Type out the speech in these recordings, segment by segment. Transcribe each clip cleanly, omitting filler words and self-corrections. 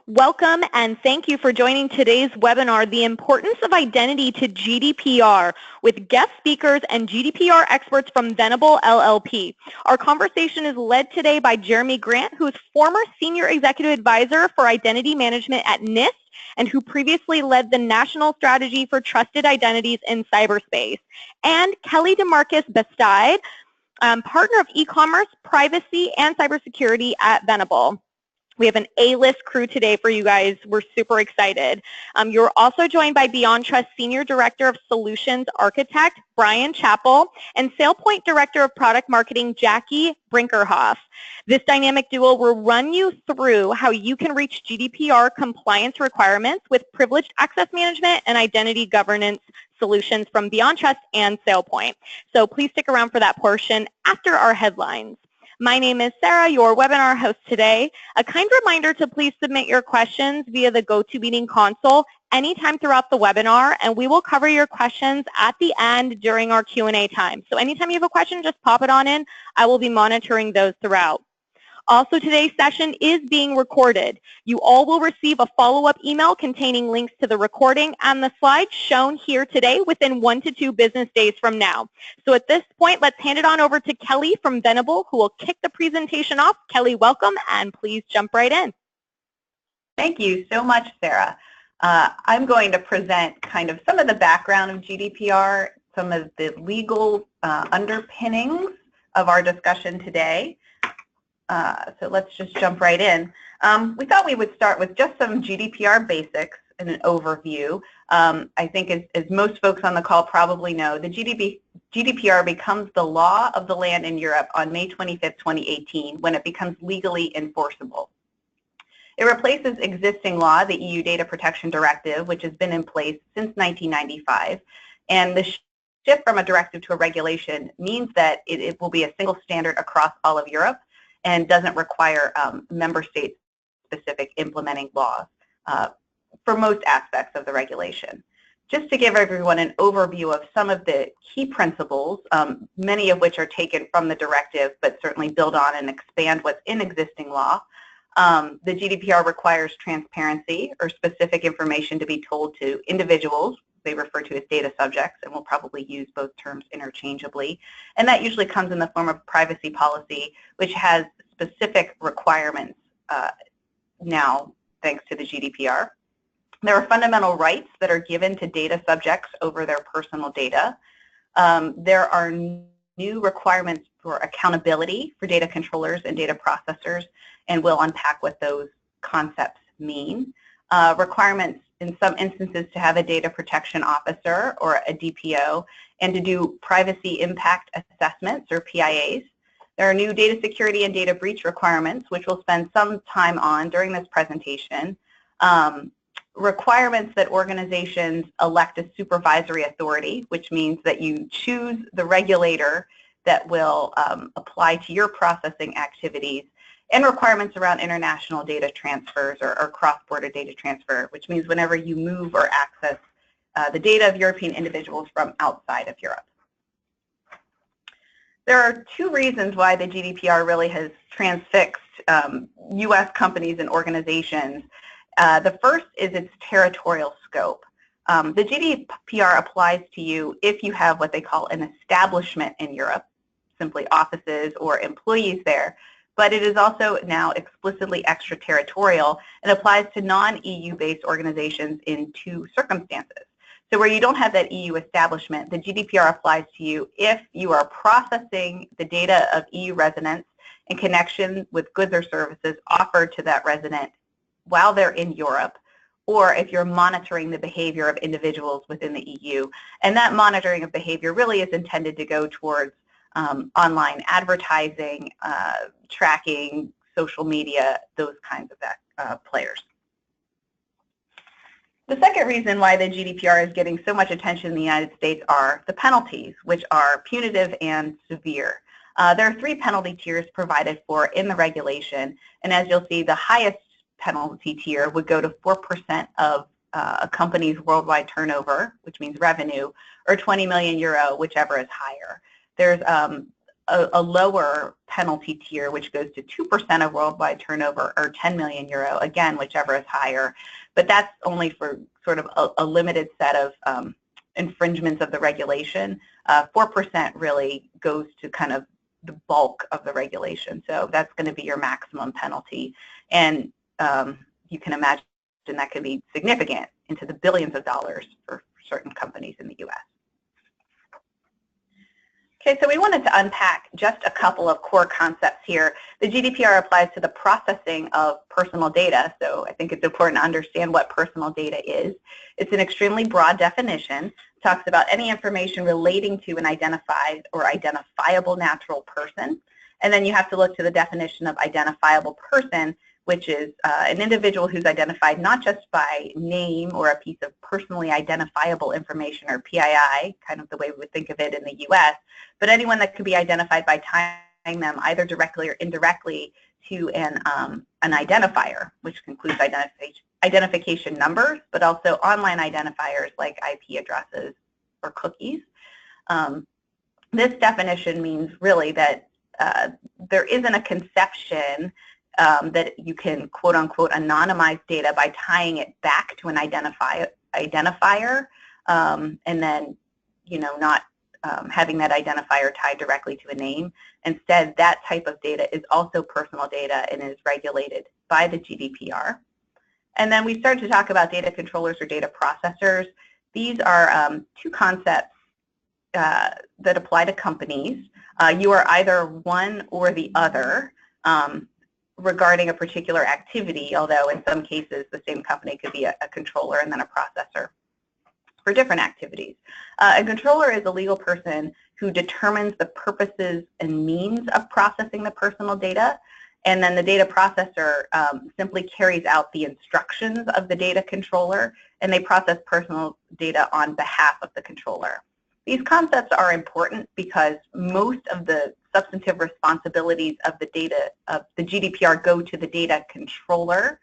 Welcome and thank you for joining today's webinar, The Importance of Identity to GDPR, with guest speakers and GDPR experts from Venable LLP. Our conversation is led today by Jeremy Grant, who is former Senior Executive Advisor for Identity Management at NIST and who previously led the National Strategy for Trusted Identities in Cyberspace, and Kelly DeMarcus Bestide, partner of e-commerce, privacy, and cybersecurity at Venable. We have an A-list crew today for you guys. We're super excited. You're also joined by Beyond Trust Senior Director of Solutions Architect, Brian Chappell, and SailPoint Director of Product Marketing, Jackie Brinkerhoff. This dynamic duo will run you through how you can reach GDPR compliance requirements with privileged access management and identity governance solutions from Beyond Trust and SailPoint. So please stick around for that portion after our headlines. My name is Sarah, your webinar host today. A kind reminder to please submit your questions via the GoToMeeting console anytime throughout the webinar, and we will cover your questions at the end during our Q&A time. So anytime you have a question, just pop it on in. I will be monitoring those throughout. Also, today's session is being recorded. You all will receive a follow-up email containing links to the recording and the slides shown here today within 1 to 2 business days from now. So at this point, let's hand it on over to Kelly from Venable, who will kick the presentation off. Kelly, welcome, and please jump right in. Thank you so much, Sarah. I'm going to present kind of some of the background of GDPR, some of the legal underpinnings of our discussion today. So let's just jump right in. We thought we would start with just some GDPR basics and an overview. I think as most folks on the call probably know, the GDPR becomes the law of the land in Europe on May 25th, 2018, when it becomes legally enforceable. It replaces existing law, the EU Data Protection Directive, which has been in place since 1995. And the shift from a directive to a regulation means that it will be a single standard across all of Europe and doesn't require member state-specific implementing laws for most aspects of the regulation. Just to give everyone an overview of some of the key principles, many of which are taken from the directive, but certainly build on and expand what's in existing law. The GDPR requires transparency or specific information to be told to individuals. They refer to as data subjects, and we'll probably use both terms interchangeably. And that usually comes in the form of privacy policy, which has specific requirements now, thanks to the GDPR. There are fundamental rights that are given to data subjects over their personal data. There are new requirements for accountability for data controllers and data processors, and we'll unpack what those concepts mean. Requirements in some instances to have a data protection officer or a DPO and to do privacy impact assessments or PIAs. There are new data security and data breach requirements, which we'll spend some time on during this presentation. Requirements that organizations elect a supervisory authority, which means that you choose the regulator that will apply to your processing activities, and requirements around international data transfers or cross-border data transfer, which means whenever you move or access the data of European individuals from outside of Europe. There are 2 reasons why the GDPR really has transfixed U.S. companies and organizations. The first is its territorial scope. The GDPR applies to you if you have what they call an establishment in Europe, simply offices or employees there. But it is also now explicitly extraterritorial and applies to non-EU-based organizations in 2 circumstances. So where you don't have that EU establishment, the GDPR applies to you if you are processing the data of EU residents in connection with goods or services offered to that resident while they're in Europe, or if you're monitoring the behavior of individuals within the EU. And that monitoring of behavior really is intended to go towards online advertising, tracking, social media, those kinds of players. The second reason why the GDPR is getting so much attention in the United States are the penalties, which are punitive and severe. There are 3 penalty tiers provided for in the regulation, and as you'll see, the highest penalty tier would go to 4% of a company's worldwide turnover, which means revenue, or 20 million euro, whichever is higher. There's a lower penalty tier, which goes to 2% of worldwide turnover or 10 million euro, again, whichever is higher. But that's only for sort of a limited set of infringements of the regulation. 4% really goes to kind of the bulk of the regulation. So that's going to be your maximum penalty. And you can imagine that could be significant into the billions of dollars for certain companies in the US. Okay, so we wanted to unpack just a couple of core concepts here. The GDPR applies to the processing of personal data, so I think it's important to understand what personal data is. It's an extremely broad definition. It talks about any information relating to an identified or identifiable natural person. And then you have to look to the definition of identifiable person, which is an individual who's identified not just by name or a piece of personally identifiable information, or PII, kind of the way we would think of it in the US, but anyone that could be identified by tying them either directly or indirectly to an identifier, which includes identification numbers, but also online identifiers like IP addresses or cookies. This definition means really that there isn't a conception that you can quote unquote anonymize data by tying it back to an identifier and then not having that identifier tied directly to a name. Instead, that type of data is also personal data and is regulated by the GDPR. And then we started to talk about data controllers or data processors. These are two concepts that apply to companies. You are either one or the other regarding a particular activity, although in some cases the same company could be a controller and then a processor for different activities. A controller is a legal person who determines the purposes and means of processing the personal data, and then the data processor simply carries out the instructions of the data controller, and they process personal data on behalf of the controller. These concepts are important because most of the substantive responsibilities of the data of the GDPR go to the data controller,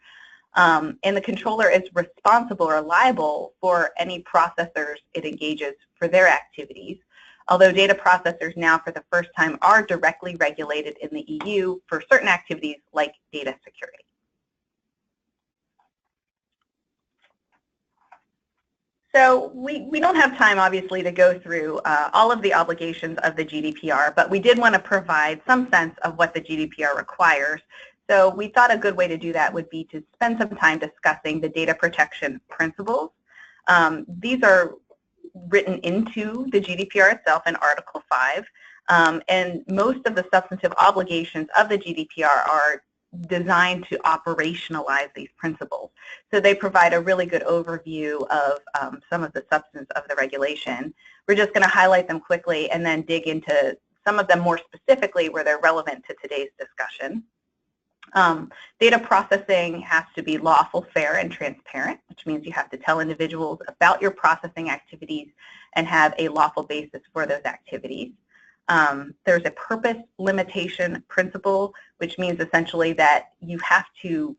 and the controller is responsible or liable for any processors it engages for their activities, although data processors now for the first time are directly regulated in the EU for certain activities like data security. So we don't have time, obviously, to go through all of the obligations of the GDPR, but we did want to provide some sense of what the GDPR requires. So we thought a good way to do that would be to spend some time discussing the data protection principles. These are written into the GDPR itself in Article 5, and most of the substantive obligations of the GDPR are designed to operationalize these principles. So they provide a really good overview of some of the substance of the regulation. We're just going to highlight them quickly and then dig into some of them more specifically where they're relevant to today's discussion. Data processing has to be lawful, fair, and transparent, which means you have to tell individuals about your processing activities and have a lawful basis for those activities. There's a purpose limitation principle, which means essentially that you have to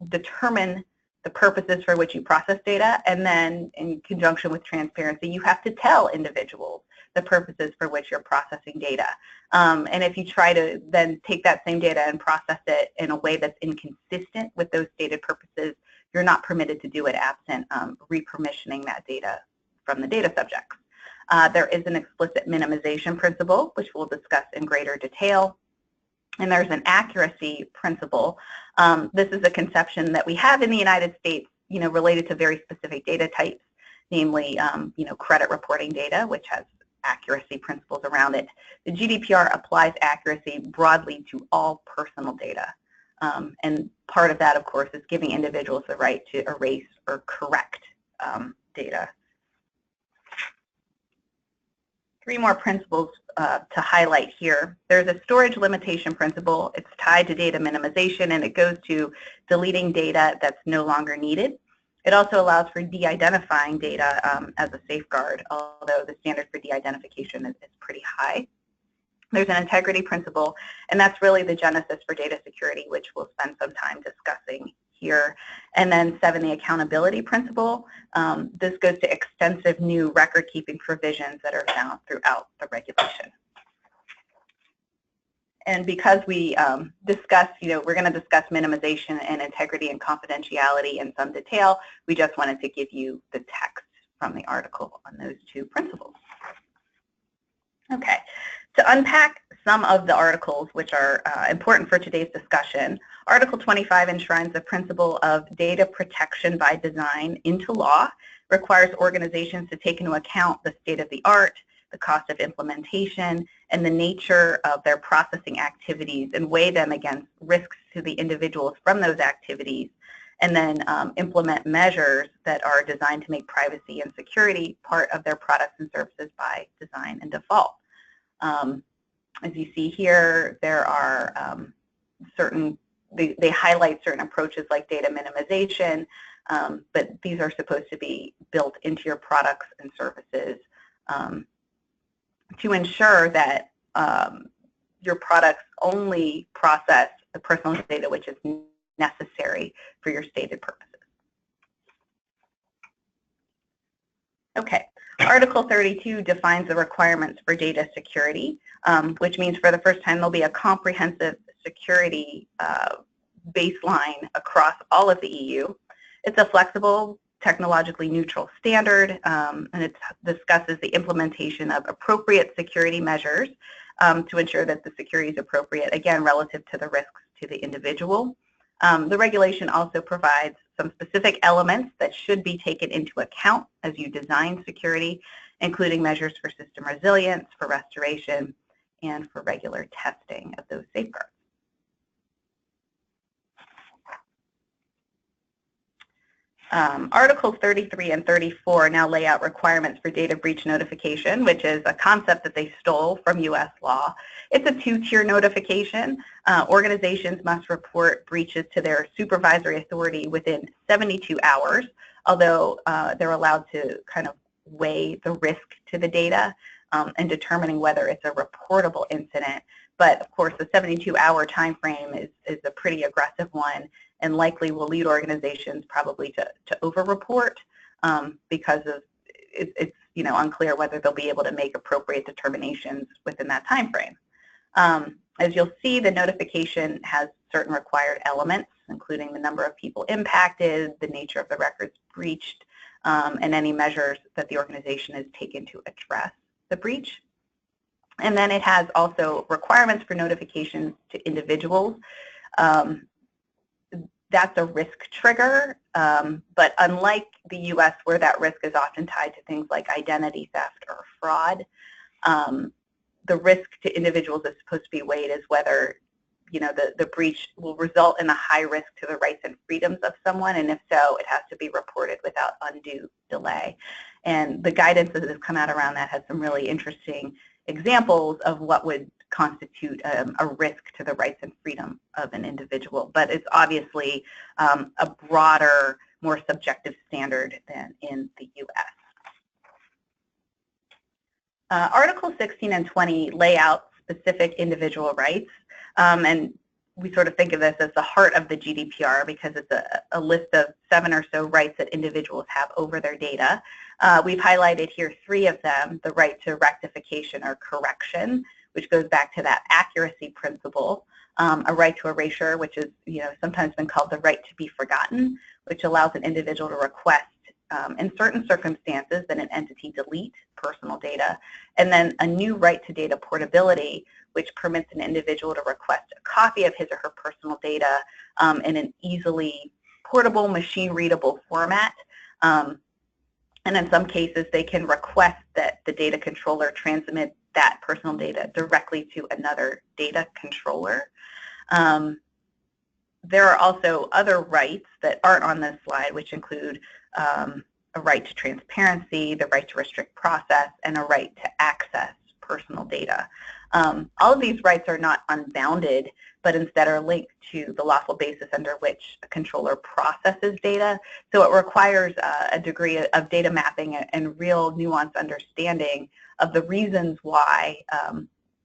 determine the purposes for which you process data, and then in conjunction with transparency, you have to tell individuals the purposes for which you're processing data. And if you try to then take that same data and process it in a way that's inconsistent with those stated purposes, you're not permitted to do it absent re-permissioning that data from the data subjects. There is an explicit minimization principle, which we'll discuss in greater detail. And there's an accuracy principle. This is a conception that we have in the United States, related to very specific data types, namely, credit reporting data, which has accuracy principles around it. The GDPR applies accuracy broadly to all personal data. And part of that, of course, is giving individuals the right to erase or correct data. Three more principles to highlight here. There's a storage limitation principle. It's tied to data minimization, and it goes to deleting data that's no longer needed. It also allows for de-identifying data as a safeguard, although the standard for de-identification is pretty high. There's an integrity principle, and that's really the genesis for data security, which we'll spend some time discussing here. And then 7, the accountability principle. This goes to extensive new record-keeping provisions that are found throughout the regulation. And because we discuss, we're going to discuss minimization and integrity and confidentiality in some detail, we just wanted to give you the text from the article on those two principles. Okay, to unpack some of the articles which are important for today's discussion, Article 25 enshrines the principle of data protection by design into law, requires organizations to take into account the state of the art, the cost of implementation, and the nature of their processing activities and weigh them against risks to the individuals from those activities, and then implement measures that are designed to make privacy and security part of their products and services by design and default. As you see here, there are they highlight certain approaches like data minimization, but these are supposed to be built into your products and services to ensure that your products only process the personal data which is necessary for your stated purposes. Okay, Article 32 defines the requirements for data security, which means for the first time there'll be a comprehensive security baseline across all of the EU. It's a flexible, technologically neutral standard, and it discusses the implementation of appropriate security measures to ensure that the security is appropriate, again, relative to the risks to the individual. The regulation also provides some specific elements that should be taken into account as you design security, including measures for system resilience, for restoration, and for regular testing of those safeguards. Articles 33 and 34 now lay out requirements for data breach notification, which is a concept that they stole from U.S. law. It's a two-tier notification. Organizations must report breaches to their supervisory authority within 72 hours, although they're allowed to kind of weigh the risk to the data and determining whether it's a reportable incident. But of course, the 72-hour time frame is a pretty aggressive one, and likely will lead organizations probably to over-report because of it's unclear whether they'll be able to make appropriate determinations within that time frame. As you'll see, the notification has certain required elements, including the number of people impacted, the nature of the records breached, and any measures that the organization has taken to address the breach. And then it has also requirements for notifications to individuals. That's a risk trigger, but unlike the U.S. where that risk is often tied to things like identity theft or fraud, the risk to individuals is supposed to be weighed as whether the breach will result in a high risk to the rights and freedoms of someone, and if so, it has to be reported without undue delay. And the guidance that has come out around that has some really interesting examples of what would constitute a risk to the rights and freedom of an individual, but it's obviously a broader, more subjective standard than in the U.S. Articles 16 and 20 lay out specific individual rights, and we sort of think of this as the heart of the GDPR because it's a list of 7 or so rights that individuals have over their data. We've highlighted here 3 of them: the right to rectification or correction, which goes back to that accuracy principle, a right to erasure, which is sometimes been called the right to be forgotten, which allows an individual to request in certain circumstances that an entity delete personal data, and then a new right to data portability, which permits an individual to request a copy of his or her personal data in an easily portable, machine-readable format. And in some cases, they can request that the data controller transmit that personal data directly to another data controller. There are also other rights that aren't on this slide, which include a right to transparency, the right to restrict process, and a right to access personal data. All of these rights are not unbounded, but instead are linked to the lawful basis under which a controller processes data. So it requires a degree of data mapping and real nuanced understanding of the reasons why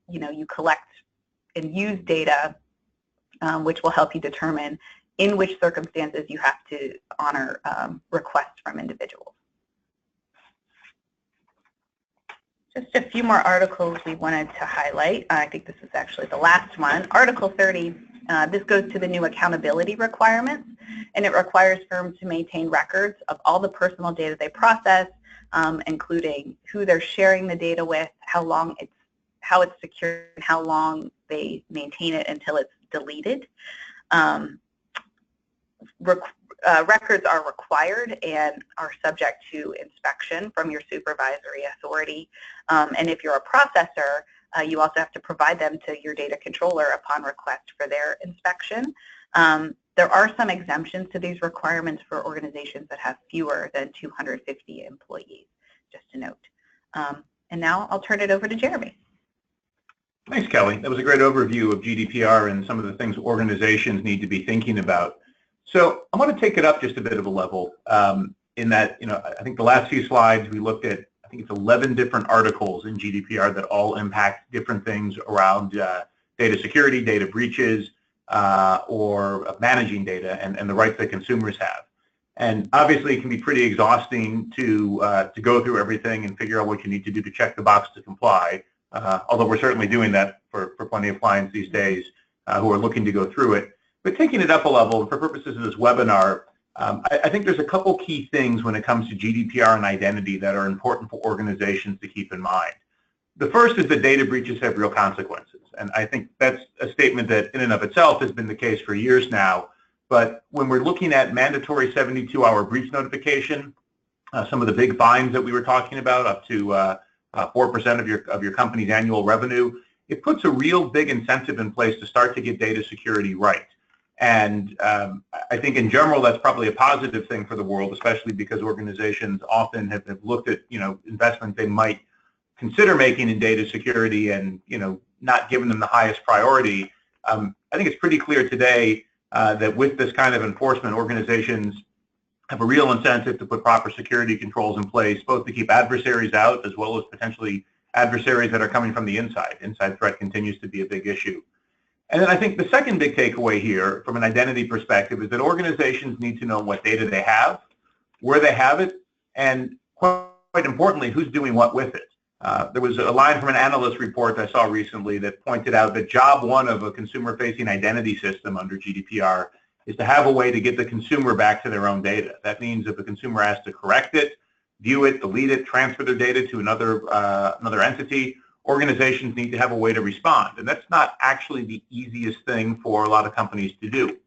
you collect and use data, which will help you determine in which circumstances you have to honor requests from individuals. Just a few more articles we wanted to highlight. I think this is actually the last one. Article 30, this goes to the new accountability requirements, and it requires firms to maintain records of all the personal data they process, including who they're sharing the data with, how it's secured, and how long they maintain it until it's deleted. Records are required and are subject to inspection from your supervisory authority. And if you're a processor, you also have to provide them to your data controller upon request for their inspection. There are some exemptions to these requirements for organizations that have fewer than 250 employees, just a note. And now I'll turn it over to Jeremy. Thanks, Kelly. That was a great overview of GDPR and some of the things organizations need to be thinking about. So I want to take it up just a bit of a level in that, I think the last few slides we looked at, I think it's 11 different articles in GDPR that all impact different things around data security, data breaches, or managing data and the rights that consumers have. And obviously it can be pretty exhausting to go through everything and figure out what you need to do to check the box to comply, although we're certainly doing that for plenty of clients these days who are looking to go through it. But taking it up a level, for purposes of this webinar, I think there's a couple key things when it comes to GDPR and identity that are important for organizations to keep in mind. The first is that data breaches have real consequences. And I think that's a statement that in and of itself has been the case for years now. But when we're looking at mandatory 72-hour breach notification, some of the big fines that we were talking about, up to 4% of your company's annual revenue, it puts a real big incentive in place to start to get data security right. And I think in general, that's probably a positive thing for the world, especially because organizations often have looked at, investments they might consider making in data security and, not given them the highest priority. I think it's pretty clear today that with this kind of enforcement, organizations have a real incentive to put proper security controls in place, both to keep adversaries out as well as potentially adversaries that are coming from the inside. Inside threat continues to be a big issue. And then I think the second big takeaway here from an identity perspective is that organizations need to know what data they have, where they have it, and quite importantly, who's doing what with it. There was a line from an analyst report I saw recently that pointed out that job one of a consumer-facing identity system under GDPR is to have a way to get the consumer back to their own data. That means if a consumer has to correct it, view it, delete it, transfer their data to another entity, organizations need to have a way to respond. And that's not actually the easiest thing for a lot of companies to do.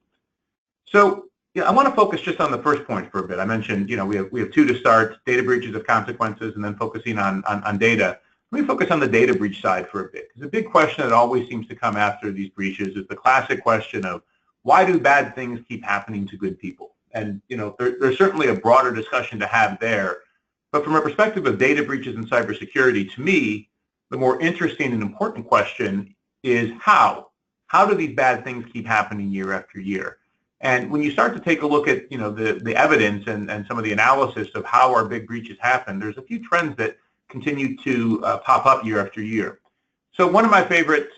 So I want to focus just on the first point for a bit. I mentioned, we have two to start, data breaches of consequences, and then focusing on data. Let me focus on the data breach side for a bit. Because the big question that always seems to come after these breaches is the classic question of, why do bad things keep happening to good people? And there's certainly a broader discussion to have there. But from a perspective of data breaches and cybersecurity, to me, the more interesting and important question is how? How do these bad things keep happening year after year? And when you start to take a look at the evidence and some of the analysis of how our big breaches happen, there's a few trends that continue to pop up year after year. So one of my favorite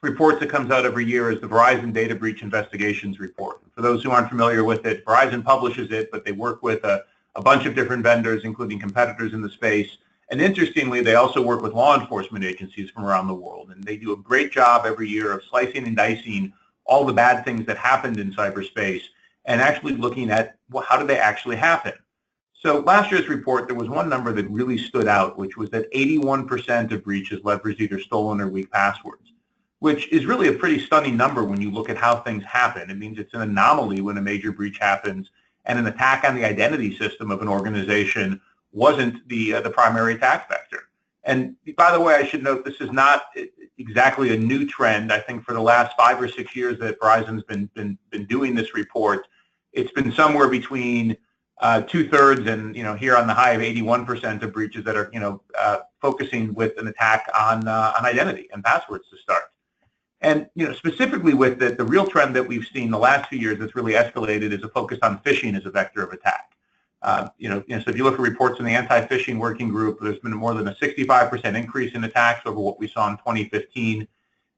reports that comes out every year is the Verizon Data Breach Investigations Report. For those who aren't familiar with it, Verizon publishes it, but they work with a bunch of different vendors, including competitors in the space. And interestingly, they also work with law enforcement agencies from around the world. And they do a great job every year of slicing and dicing all the bad things that happened in cyberspace and actually looking at, well, how did they actually happen? So last year's report, there was one number that really stood out, which was that 81% of breaches leveraged either stolen or weak passwords, which is really a pretty stunning number when you look at how things happen. It means it's an anomaly when a major breach happens and an attack on the identity system of an organization wasn't the primary attack vector. And by the way, I should note this is not exactly a new trend. I think for the last 5 or 6 years that Verizon's been doing this report, it's been somewhere between 2/3 and here on the high of 81% of breaches that are focusing with an attack on identity and passwords to start. And specifically with it, the real trend that we've seen the last few years that's really escalated is a focus on phishing as a vector of attack. So if you look at reports in the anti-phishing working group, there's been more than a 65% increase in attacks over what we saw in 2015.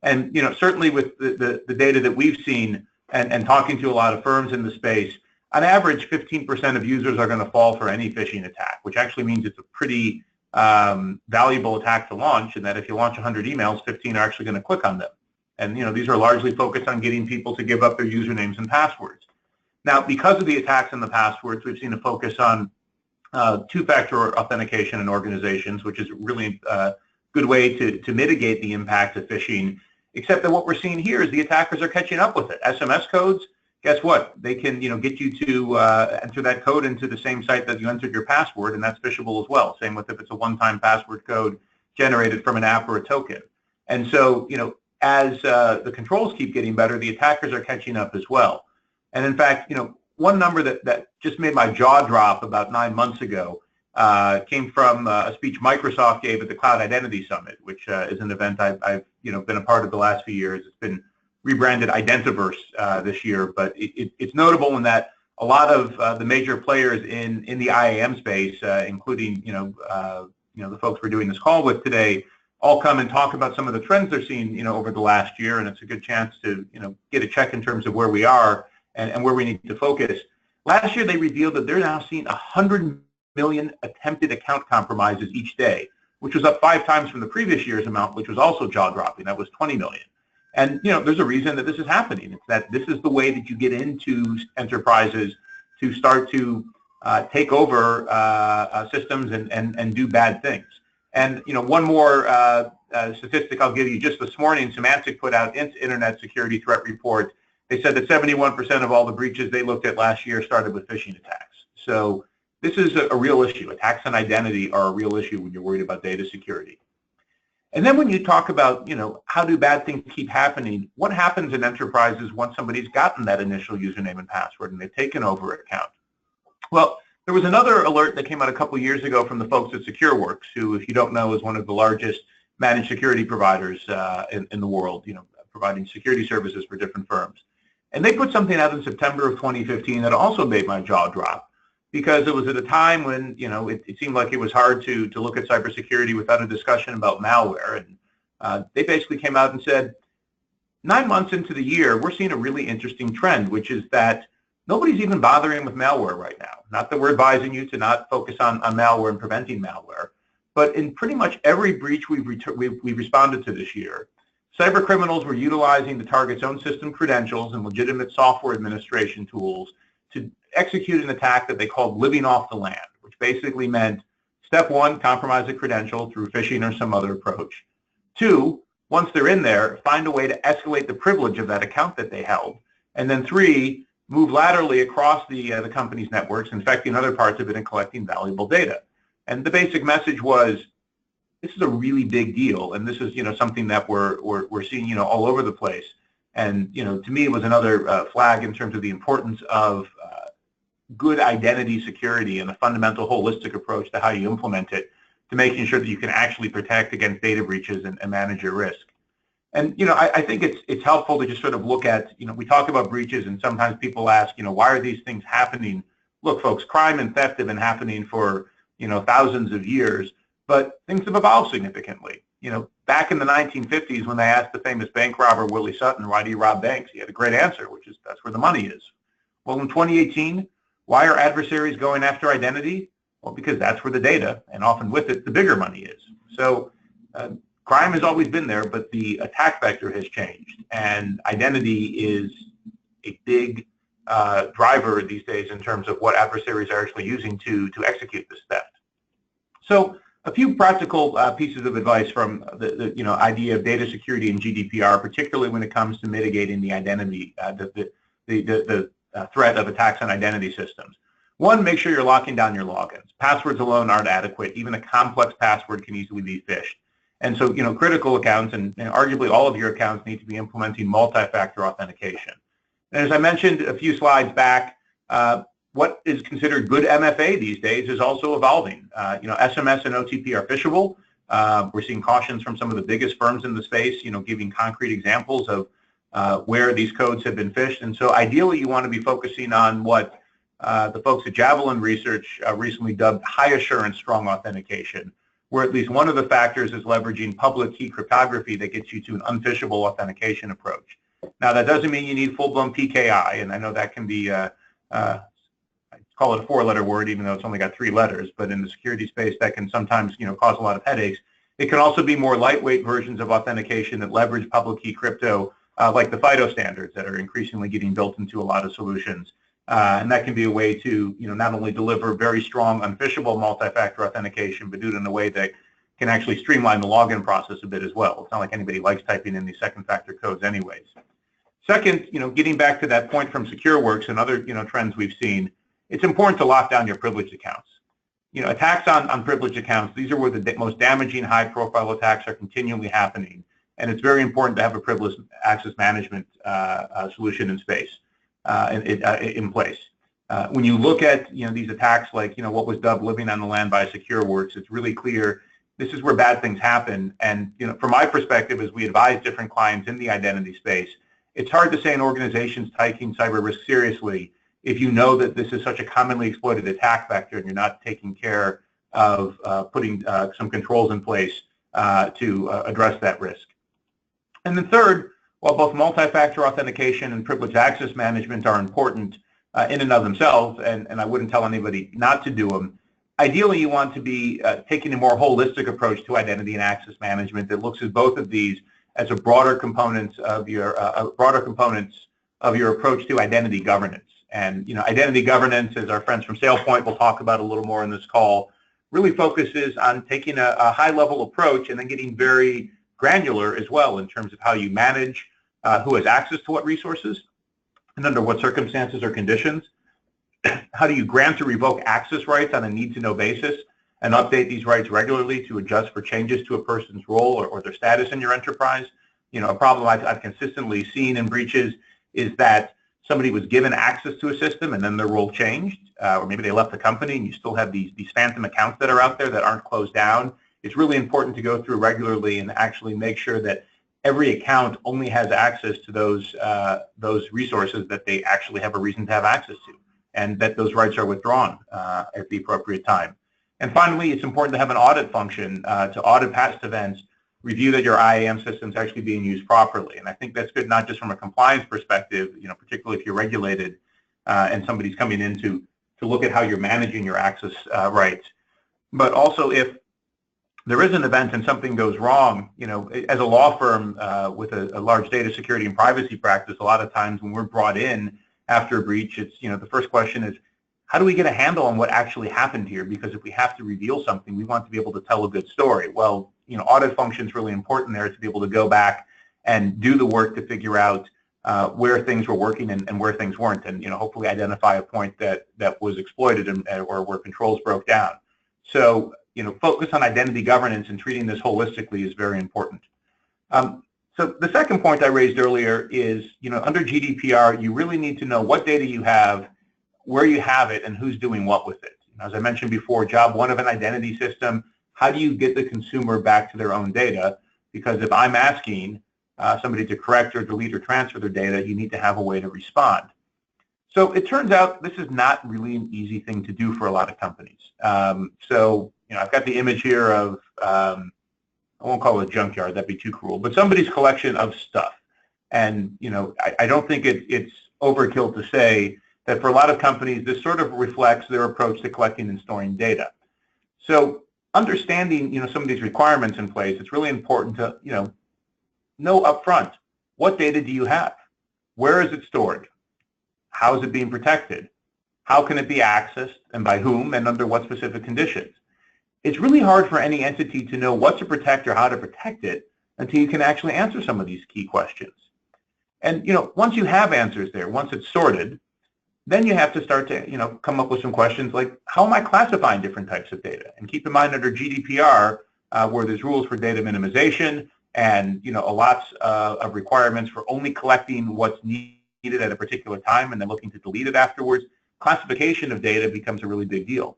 And certainly with the data that we've seen and talking to a lot of firms in the space, on average, 15% of users are going to fall for any phishing attack, which actually means it's a pretty valuable attack to launch, and that if you launch 100 emails, 15 are actually going to click on them. And these are largely focused on getting people to give up their usernames and passwords. Now, because of the attacks on the passwords, we've seen a focus on two-factor authentication in organizations, which is really a good way to mitigate the impact of phishing, except that what we're seeing here is the attackers are catching up with it. SMS codes, guess what? They can get you to enter that code into the same site that you entered your password, and that's phishable as well. Same with if it's a one-time password code generated from an app or a token. And so, as the controls keep getting better, the attackers are catching up as well. And in fact, one number that just made my jaw drop about 9 months ago came from a speech Microsoft gave at the Cloud Identity Summit, which is an event I've been a part of the last few years. It's been rebranded Identiverse this year, but it's notable in that a lot of the major players in the IAM space, including the folks we're doing this call with today, all come and talk about some of the trends they're seeing over the last year, and it's a good chance to get a check in terms of where we are and where we need to focus. Last year, they revealed that they're now seeing 100 million attempted account compromises each day, which was up 5 times from the previous year's amount, which was also jaw-dropping. That was 20 million. And there's a reason that this is happening. It's that this is the way that you get into enterprises to start to take over systems and do bad things. And one more statistic I'll give you. Just this morning, Symantec put out its Internet Security Threat Report. They said that 71% of all the breaches they looked at last year started with phishing attacks. So this is a real issue. Attacks on identity are a real issue when you're worried about data security. And then when you talk about, how do bad things keep happening, what happens in enterprises once somebody's gotten that initial username and password and they've taken over an account? Well, there was another alert that came out a couple years ago from the folks at SecureWorks, who, if you don't know, is one of the largest managed security providers in the world, providing security services for different firms. And they put something out in September of 2015 that also made my jaw drop, because it was at a time when, it seemed like it was hard to look at cybersecurity without a discussion about malware. And they basically came out and said, 9 months into the year, we're seeing a really interesting trend, which is that nobody's even bothering with malware right now. Not that we're advising you to not focus on malware and preventing malware, but in pretty much every breach we've responded to this year, cyber criminals were utilizing the target's own system credentials and legitimate software administration tools to execute an attack that they called living off the land, which basically meant, step 1, compromise a credential through phishing or some other approach. 2, once they're in there, find a way to escalate the privilege of that account that they held. And then 3, move laterally across the company's networks, infecting other parts of it and collecting valuable data. And the basic message was, this is a really big deal, and this is something that we're seeing all over the place. And to me, it was another flag in terms of the importance of good identity security and a fundamental holistic approach to how you implement it, to making sure that you can actually protect against data breaches and manage your risk. And I think it's helpful to just sort of look at, we talk about breaches, and sometimes people ask, why are these things happening? Look, folks, crime and theft have been happening for thousands of years, but things have evolved significantly. Back in the 1950s, when they asked the famous bank robber Willie Sutton, why do you rob banks? He had a great answer, which is, that's where the money is. Well, in 2018, why are adversaries going after identity? Well, because that's where the data, and often with it, the bigger money is. So crime has always been there, but the attack vector has changed, and identity is a big driver these days in terms of what adversaries are actually using to execute this theft. So a few practical pieces of advice from the idea of data security and GDPR, particularly when it comes to mitigating the identity, the threat of attacks on identity systems. 1, make sure you're locking down your logins. Passwords alone aren't adequate. Even a complex password can easily be phished. And so, critical accounts and arguably all of your accounts need to be implementing multi-factor authentication. And as I mentioned a few slides back, what is considered good MFA these days is also evolving. SMS and OTP are phishable. We're seeing cautions from some of the biggest firms in the space, giving concrete examples of where these codes have been phished. And so ideally, you want to be focusing on what the folks at Javelin Research recently dubbed high assurance strong authentication, where at least one of the factors is leveraging public key cryptography that gets you to an unphishable authentication approach. Now, that doesn't mean you need full-blown PKI, and I know that can be, I call it a 4-letter word, even though it's only got 3 letters, but in the security space that can sometimes, cause a lot of headaches. It can also be more lightweight versions of authentication that leverage public key crypto, like the FIDO standards that are increasingly getting built into a lot of solutions. And that can be a way to, not only deliver very strong, unphishable multi-factor authentication, but do it in a way that can actually streamline the login process a bit as well. It's not like anybody likes typing in these second-factor codes anyways. Second, getting back to that point from SecureWorks and other, trends we've seen, it's important to lock down your privileged accounts. Attacks on privileged accounts, these are where the most damaging high-profile attacks are continually happening, and it's very important to have a privileged access management solution in place. When you look at these attacks, like what was dubbed "living on the land" by SecureWorks, it's really clear this is where bad things happen. And from my perspective, as we advise different clients in the identity space, it's hard to say an organization's taking cyber risk seriously if you know that this is such a commonly exploited attack vector and you're not taking care of putting some controls in place to address that risk. And then third, while both multi-factor authentication and privileged access management are important in and of themselves, and I wouldn't tell anybody not to do them, ideally you want to be taking a more holistic approach to identity and access management that looks at both of these as a broader components of your approach to identity governance. And identity governance, as our friends from SailPoint will talk about a little more in this call, really focuses on taking a high-level approach and then getting very granular as well in terms of how you manage who has access to what resources and under what circumstances or conditions. How do you grant or revoke access rights on a need-to-know basis and update these rights regularly to adjust for changes to a person's role or their status in your enterprise? A problem I've consistently seen in breaches is that somebody was given access to a system and then their role changed, or maybe they left the company and you still have these phantom accounts that are out there that aren't closed down. It's really important to go through regularly and actually make sure that every account only has access to those resources that they actually have a reason to have access to, and that those rights are withdrawn at the appropriate time. And finally, it's important to have an audit function to audit past events, review that your IAM system is actually being used properly. And I think that's good not just from a compliance perspective, particularly if you're regulated and somebody's coming in to look at how you're managing your access rights, but also if there is an event and something goes wrong, as a law firm with a large data security and privacy practice, a lot of times when we're brought in after a breach, it's, the first question is, how do we get a handle on what actually happened here? Because if we have to reveal something, we want to be able to tell a good story. Well, audit function is really important there to be able to go back and do the work to figure out where things were working and where things weren't, and hopefully identify a point that was exploited or where controls broke down. So focus on identity governance and treating this holistically is very important. So the second point I raised earlier is, under GDPR, you really need to know what data you have, where you have it, and who's doing what with it. As I mentioned before, job one of an identity system, how do you get the consumer back to their own data? Because if I'm asking somebody to correct or delete or transfer their data, you need to have a way to respond. So it turns out this is not really an easy thing to do for a lot of companies. So I've got the image here of, I won't call it a junkyard, that'd be too cruel, but somebody's collection of stuff. And I don't think it's overkill to say that for a lot of companies, this sort of reflects their approach to collecting and storing data. So understanding some of these requirements in place, it's really important to know upfront, what data do you have? Where is it stored? How is it being protected? How can it be accessed, and by whom, and under what specific conditions? It's really hard for any entity to know what to protect or how to protect it until you can actually answer some of these key questions. And once you have answers there, once it's sorted, then you have to start to come up with some questions like, how am I classifying different types of data? And keep in mind under GDPR, where there's rules for data minimization and lots of requirements for only collecting what's needed at a particular time and then looking to delete it afterwards, classification of data becomes a really big deal.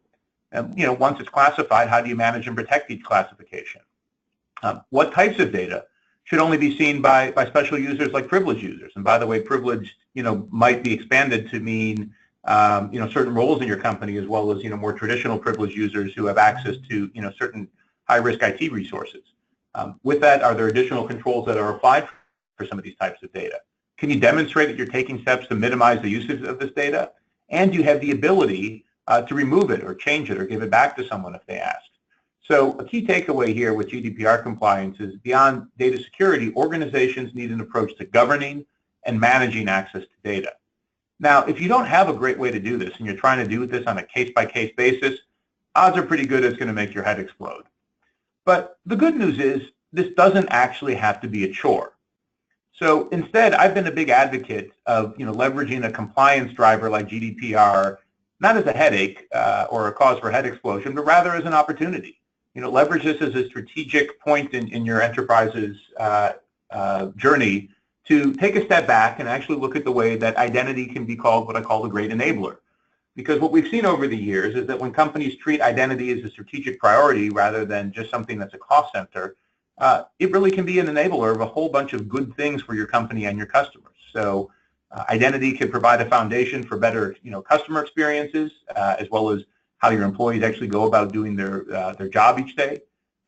And once it's classified, how do you manage and protect each classification? What types of data should only be seen by special users like privileged users? And by the way, privileged might be expanded to mean certain roles in your company, as well as more traditional privileged users who have access to certain high-risk IT resources. With that, are there additional controls that are applied for some of these types of data? Can you demonstrate that you're taking steps to minimize the usage of this data? And do you have the ability to remove it or change it or give it back to someone if they ask. So a key takeaway here with GDPR compliance is beyond data security, organizations need an approach to governing and managing access to data. Now, if you don't have a great way to do this and you're trying to do this on a case-by-case basis, odds are pretty good it's going to make your head explode. But the good news is this doesn't actually have to be a chore. So instead, I've been a big advocate of leveraging a compliance driver like GDPR, not as a headache or a cause for head explosion, but rather as an opportunity. Leverage this as a strategic point in your enterprise's journey to take a step back and actually look at the way that identity can be called what I call the great enabler. Because what we've seen over the years is that when companies treat identity as a strategic priority rather than just something that's a cost center, it really can be an enabler of a whole bunch of good things for your company and your customers. So identity can provide a foundation for better customer experiences, as well as how your employees actually go about doing their job each day.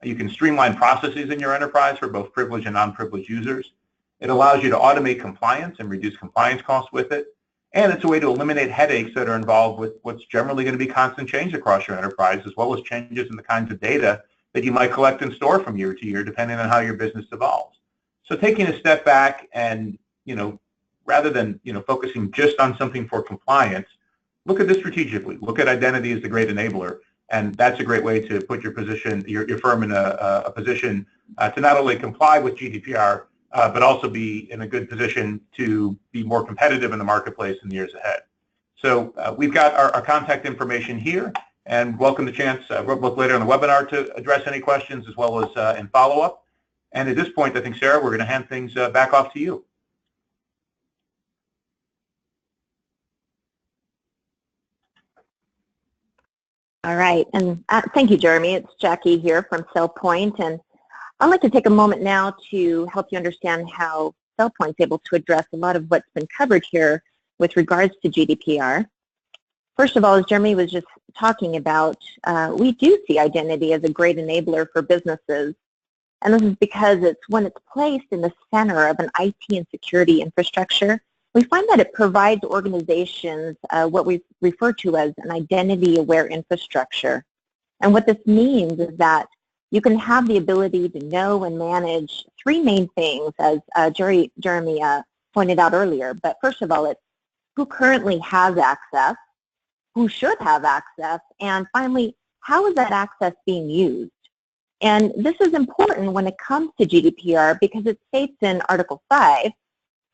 You can streamline processes in your enterprise for both privileged and non-privileged users. It allows you to automate compliance and reduce compliance costs with it. And it's a way to eliminate headaches that are involved with what's generally going to be constant change across your enterprise, as well as changes in the kinds of data that you might collect and store from year to year, depending on how your business evolves. So taking a step back and, rather than, focusing just on something for compliance, look at this strategically. Look at identity as the great enabler, and that's a great way to put your firm in a position to not only comply with GDPR, but also be in a good position to be more competitive in the marketplace in the years ahead. So we've got our contact information here, and welcome the chance both later in the webinar to address any questions as well as in follow-up. And at this point, I think, Sarah, we're going to hand things back off to you. All right, and thank you, Jeremy. It's Jackie here from SailPoint, and I'd like to take a moment now to help you understand how SailPoint is able to address a lot of what's been covered here with regards to GDPR. First of all, as Jeremy was just talking about, we do see identity as a great enabler for businesses, and this is because when it's placed in the center of an IT and security infrastructure, we find that it provides organizations what we refer to as an identity-aware infrastructure. And what this means is that you can have the ability to know and manage three main things, as Jeremy pointed out earlier. But first of all, it's who currently has access, who should have access, and finally, how is that access being used? And this is important when it comes to GDPR because it states in Article 5,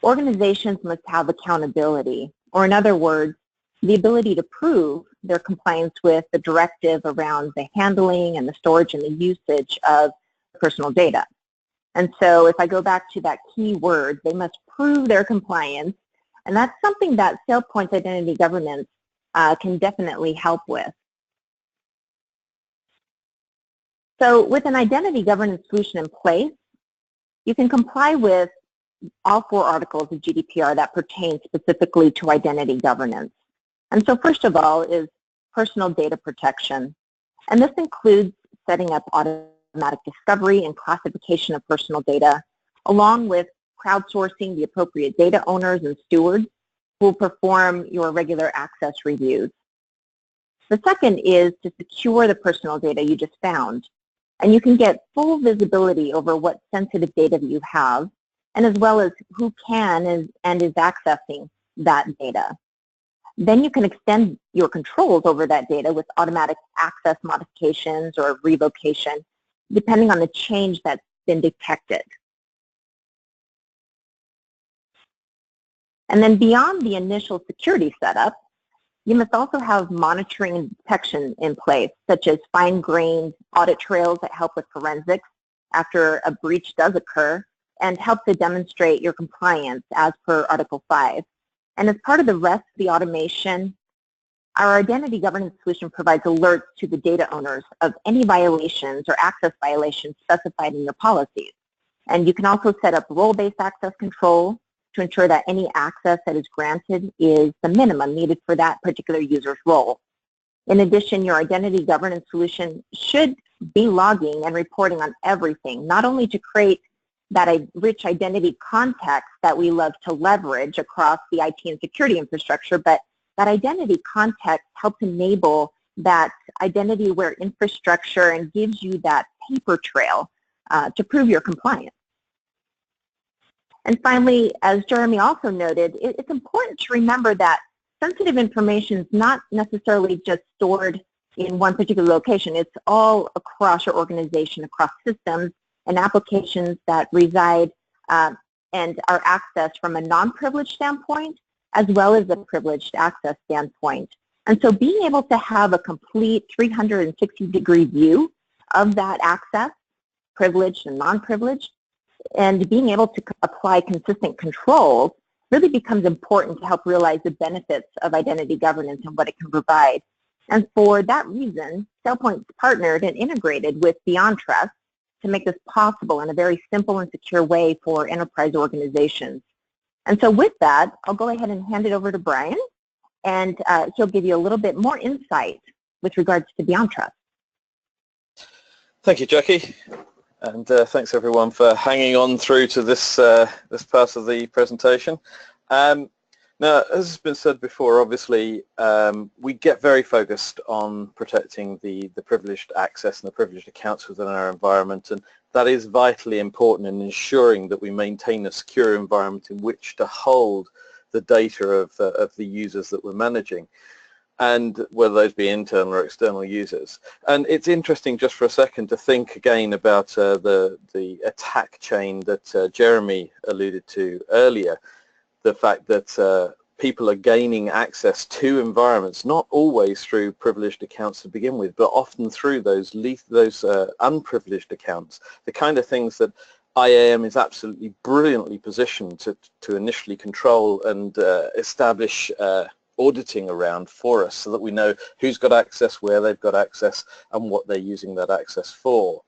organizations must have accountability, or in other words, the ability to prove their compliance with the directive around the handling and the storage and the usage of personal data. And so if I go back to that key word, they must prove their compliance, and that's something that SailPoint's identity governance can definitely help with. So with an identity governance solution in place, you can comply with all 4 articles of GDPR that pertain specifically to identity governance. And so first of all is personal data protection. And this includes setting up automatic discovery and classification of personal data, along with crowdsourcing the appropriate data owners and stewards who will perform your regular access reviews. The second is to secure the personal data you just found. And you can get full visibility over what sensitive data that you have, and as well as who can and is accessing that data. Then you can extend your controls over that data with automatic access modifications or revocation, depending on the change that's been detected. And then beyond the initial security setup, you must also have monitoring and detection in place, such as fine-grained audit trails that help with forensics after a breach does occur, and help to demonstrate your compliance as per Article 5. And as part of the rest of the automation, our identity governance solution provides alerts to the data owners of any violations or access violations specified in your policies. And you can also set up role-based access control to ensure that any access that is granted is the minimum needed for that particular user's role. In addition, your identity governance solution should be logging and reporting on everything, not only to create that rich identity context that we love to leverage across the IT and security infrastructure, but that identity context helps enable that identity-aware infrastructure and gives you that paper trail to prove your compliance. And finally, as Jeremy also noted, it's important to remember that sensitive information is not necessarily just stored in one particular location. It's all across your organization, across systems and applications that reside and are accessed from a non-privileged standpoint as well as a privileged access standpoint. And so being able to have a complete 360-degree view of that access, privileged and non-privileged, and being able to apply consistent controls really becomes important to help realize the benefits of identity governance and what it can provide. And for that reason, SailPoint's partnered and integrated with Beyond Trust to make this possible in a very simple and secure way for enterprise organizations. And so with that, I'll go ahead and hand it over to Brian, and he'll give you a little bit more insight with regards to Beyond Trust. Thank you, Jackie. And thanks everyone for hanging on through to this this part of the presentation. Now, as has been said before, obviously we get very focused on protecting the privileged access and the privileged accounts within our environment, and that is vitally important in ensuring that we maintain a secure environment in which to hold the data of the users that we're managing, and whether those be internal or external users. And it's interesting just for a second to think again about the attack chain that Jeremy alluded to earlier, the fact that people are gaining access to environments, not always through privileged accounts to begin with, but often through those unprivileged accounts, the kind of things that IAM is absolutely brilliantly positioned to initially control and establish auditing around for us, so that we know who's got access, where they've got access, and what they're using that access for.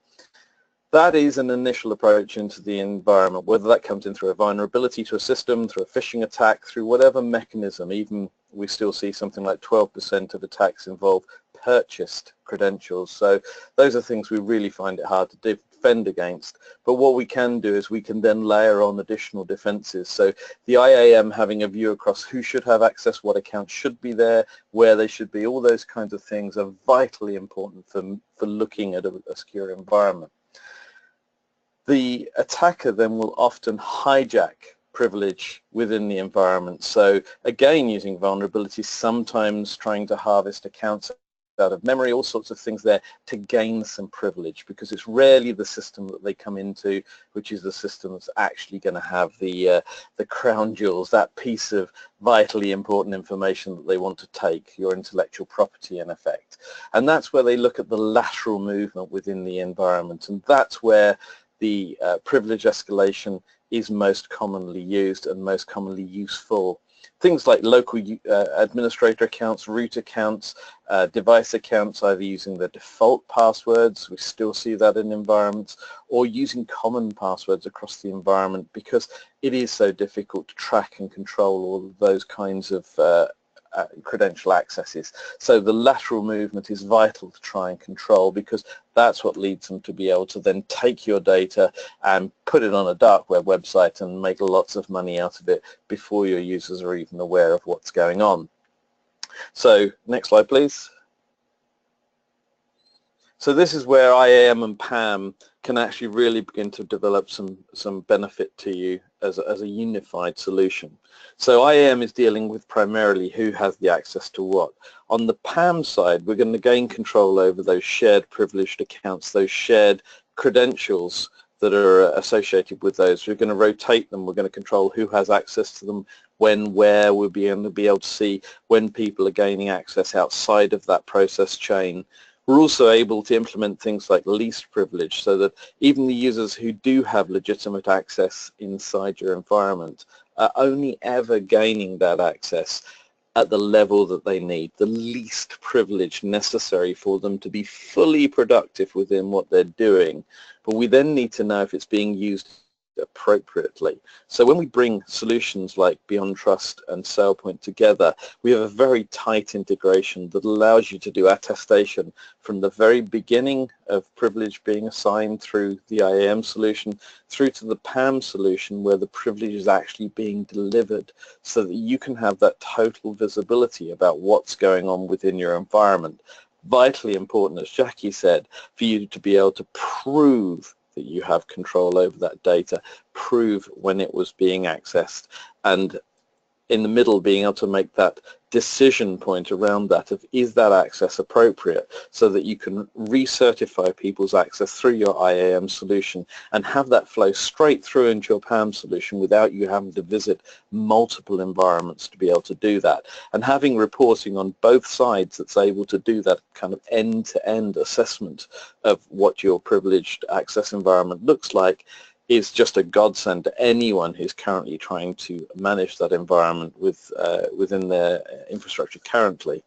That is an initial approach into the environment, whether that comes in through a vulnerability to a system, through a phishing attack, through whatever mechanism. Even we still see something like 12% of attacks involve purchased credentials. So those are things we really find it hard to defend against. But what we can do is we can then layer on additional defenses. So the IAM having a view across who should have access, what accounts should be there, where they should be, all those kinds of things are vitally important for looking at a secure environment. The attacker then will often hijack privilege within the environment. So again, using vulnerabilities, sometimes trying to harvest accounts out of memory, all sorts of things there to gain some privilege, because it's rarely the system that they come into which is the system that's actually going to have the crown jewels, that piece of vitally important information that they want to take, your intellectual property in effect. And that's where they look at the lateral movement within the environment, and that's where the privilege escalation is most commonly used and most commonly useful. Things like local administrator accounts, root accounts, device accounts, either using the default passwords, we still see that in environments, or using common passwords across the environment, because it is so difficult to track and control all of those kinds of credential accesses. So the lateral movement is vital to try and control, because that's what leads them to be able to then take your data and put it on a dark web website and make lots of money out of it before your users are even aware of what's going on. So next slide, please. So this is where IAM and PAM can actually really begin to develop some benefit to you as a unified solution. So IAM is dealing with primarily who has the access to what. On the PAM side, we're going to gain control over those shared privileged accounts, those shared credentials that are associated with those. We're going to rotate them. We're going to control who has access to them, when, where. We'll be able to see when people are gaining access outside of that process chain. We're also able to implement things like least privilege, so that even the users who do have legitimate access inside your environment are only ever gaining that access at the level that they need, the least privilege necessary for them to be fully productive within what they're doing. But we then need to know if it's being used appropriately. So when we bring solutions like Beyond Trust and SailPoint together, we have a very tight integration that allows you to do attestation from the very beginning of privilege being assigned through the IAM solution through to the PAM solution where the privilege is actually being delivered, so that you can have that total visibility about what's going on within your environment. Vitally important, as Jackie said, for you to be able to prove that you have control over that data, prove when it was being accessed, and in the middle being able to make that decision point around that of is that access appropriate, so that you can recertify people's access through your IAM solution and have that flow straight through into your PAM solution without you having to visit multiple environments to be able to do that. And having reporting on both sides that's able to do that kind of end-to-end assessment of what your privileged access environment looks like is just a godsend to anyone who's currently trying to manage that environment with, within their infrastructure currently.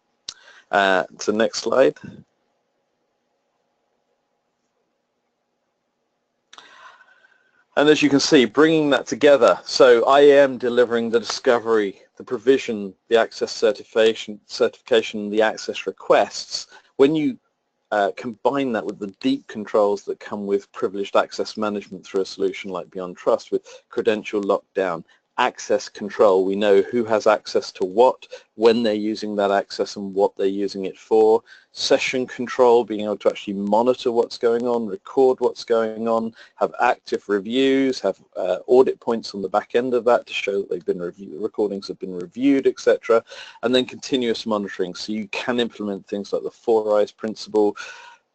So next slide. And as you can see, bringing that together, so IAM delivering the discovery, the provision, the access certification, the access requests. When you combine that with the deep controls that come with privileged access management through a solution like Beyond Trust with credential lockdown, access control, we know who has access to what, when they're using that access and what they're using it for, session control, being able to actually monitor what's going on, record what's going on, have active reviews, have audit points on the back end of that to show that they've been reviewed, recordings have been reviewed, etc. And then continuous monitoring, so you can implement things like the 4 eyes principle.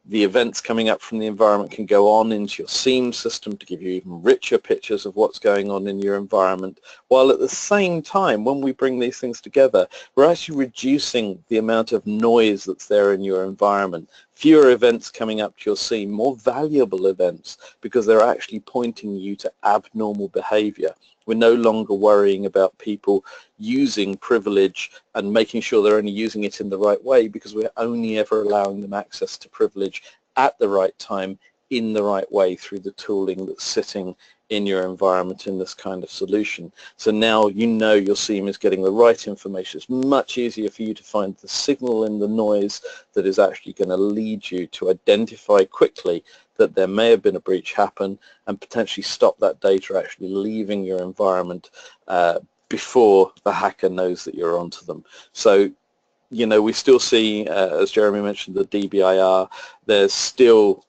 The events coming up from the environment can go on into your SIEM system to give you even richer pictures of what's going on in your environment, while at the same time, when we bring these things together, we're actually reducing the amount of noise that's there in your environment. Fewer events coming up to your SIEM, more valuable events, because they're actually pointing you to abnormal behavior. We're no longer worrying about people using privilege and making sure they're only using it in the right way, because we're only ever allowing them access to privilege at the right time, in the right way, through the tooling that's sitting in your environment in this kind of solution. So now you know your SIEM is getting the right information. It's much easier for you to find the signal in the noise that is actually going to lead you to identify quickly that there may have been a breach happen and potentially stop that data actually leaving your environment before the hacker knows that you're onto them. So, you know, we still see, as Jeremy mentioned, the DBIR, there's still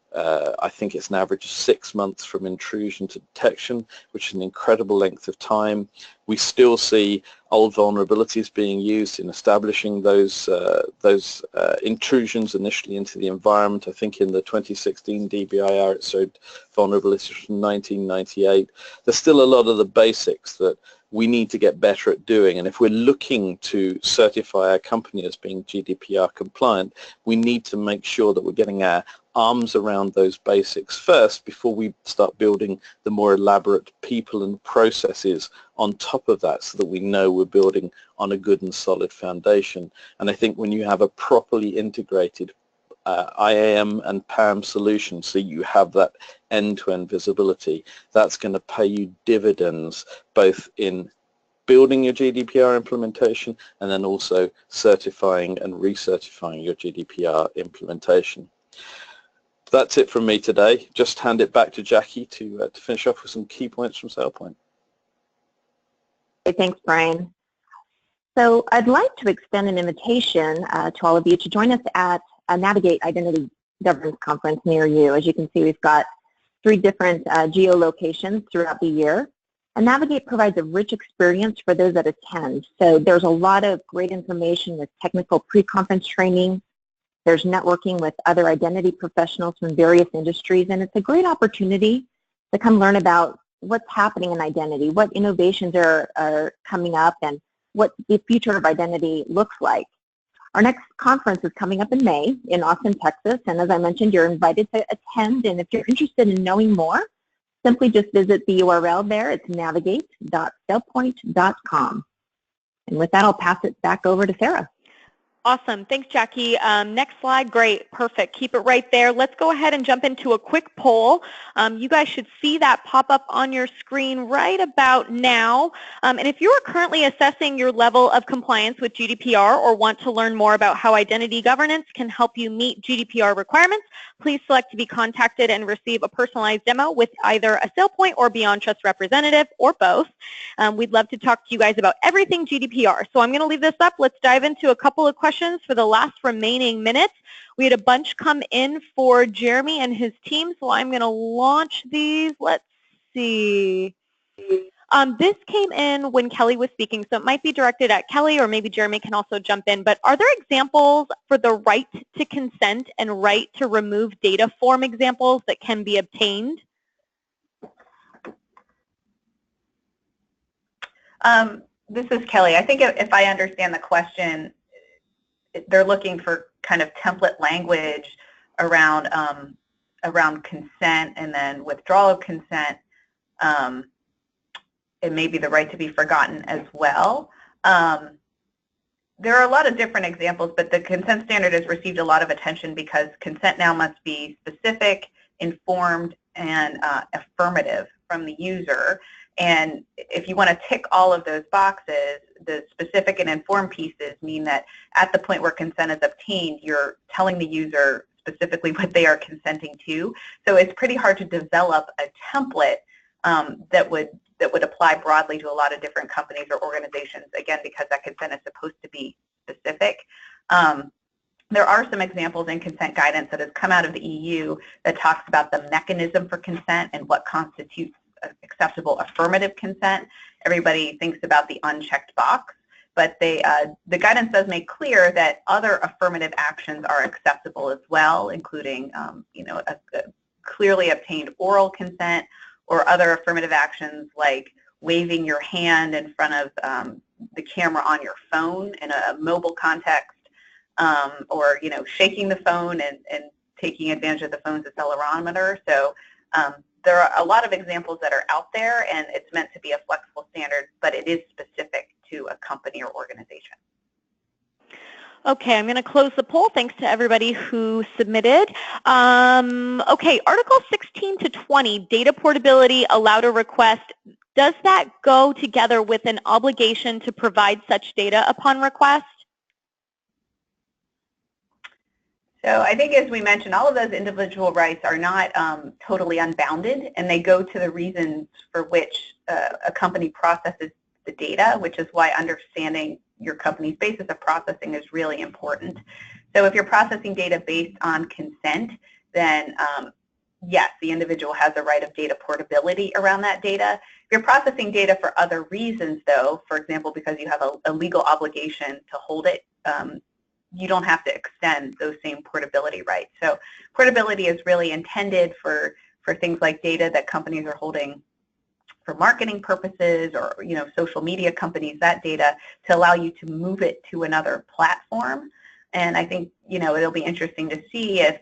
I think it's an average of 6 months from intrusion to detection, which is an incredible length of time. We still see old vulnerabilities being used in establishing those intrusions initially into the environment. I think in the 2016 DBIR it showed vulnerabilities from 1998. There's still a lot of the basics that we need to get better at doing, and if we're looking to certify our company as being GDPR compliant, we need to make sure that we're getting our arms around those basics first before we start building the more elaborate people and processes on top of that, so that we know we're building on a good and solid foundation. And I think when you have a properly integrated IAM and PAM solution, so you have that end-to-end visibility, that's going to pay you dividends both in building your GDPR implementation and then also certifying and recertifying your GDPR implementation. That's it from me today. Just hand it back to Jackie to finish off with some key points from SailPoint. Okay, thanks, Brian. So I'd like to extend an invitation to all of you to join us at a Navigate Identity Governance Conference near you. As you can see, we've got 3 different geolocations throughout the year. And Navigate provides a rich experience for those that attend. So there's a lot of great information with technical pre-conference training. There's networking with other identity professionals from various industries, and it's a great opportunity to come learn about what's happening in identity, what innovations are coming up, and what the future of identity looks like. Our next conference is coming up in May in Austin, Texas, and as I mentioned, you're invited to attend, and if you're interested in knowing more, simply just visit the URL there. It's navigate.sailpoint.com. And with that, I'll pass it back over to Sarah. Awesome. Thanks, Jackie. Next slide. Great. Perfect. Keep it right there. Let's go ahead and jump into a quick poll. You guys should see that pop up on your screen right about now. And if you are currently assessing your level of compliance with GDPR or want to learn more about how identity governance can help you meet GDPR requirements, please select to be contacted and receive a personalized demo with either a SailPoint or Beyond Trust representative or both. We'd love to talk to you guys about everything GDPR. So I'm going to leave this up. Let's dive into a couple of questions for the last remaining minutes. We had a bunch come in for Jeremy and his team, so I'm going to launch these. Let's see. This came in when Kelly was speaking, so it might be directed at Kelly, or maybe Jeremy can also jump in. But are there examples for the right to consent and right to remove data form examples that can be obtained? This is Kelly. I think if I understand the question, they're looking for kind of template language around around consent and then withdrawal of consent. It may be the right to be forgotten as well. There are a lot of different examples, but the consent standard has received a lot of attention because consent now must be specific, informed, and affirmative from the user. And if you want to tick all of those boxes, the specific and informed pieces mean that at the point where consent is obtained, you're telling the user specifically what they are consenting to. So it's pretty hard to develop a template that would apply broadly to a lot of different companies or organizations, again, because that consent is supposed to be specific. There are some examples in consent guidance that has come out of the EU that talks about the mechanism for consent and what constitutes acceptable affirmative consent. Everybody thinks about the unchecked box, but the guidance does make clear that other affirmative actions are acceptable as well, including you know, a clearly obtained oral consent or other affirmative actions like waving your hand in front of the camera on your phone in a mobile context, or you know, shaking the phone and taking advantage of the phone's accelerometer. So there are a lot of examples that are out there, and it's meant to be a flexible standard, but it is specific to a company or organization. Okay, I'm going to close the poll. Thanks to everybody who submitted. Okay, Article 16 to 20, data portability allowed a request. Does that go together with an obligation to provide such data upon request? So I think, as we mentioned, all of those individual rights are not totally unbounded, and they go to the reasons for which a company processes the data, which is why understanding your company's basis of processing is really important. So if you're processing data based on consent, then yes, the individual has a right of data portability around that data. If you're processing data for other reasons, though, for example, because you have a legal obligation to hold it, you don't have to extend those same portability rights. So portability is really intended for things like data that companies are holding for marketing purposes, or you know, social media companies, that data, to allow you to move it to another platform. And I think, you know, it'll be interesting to see if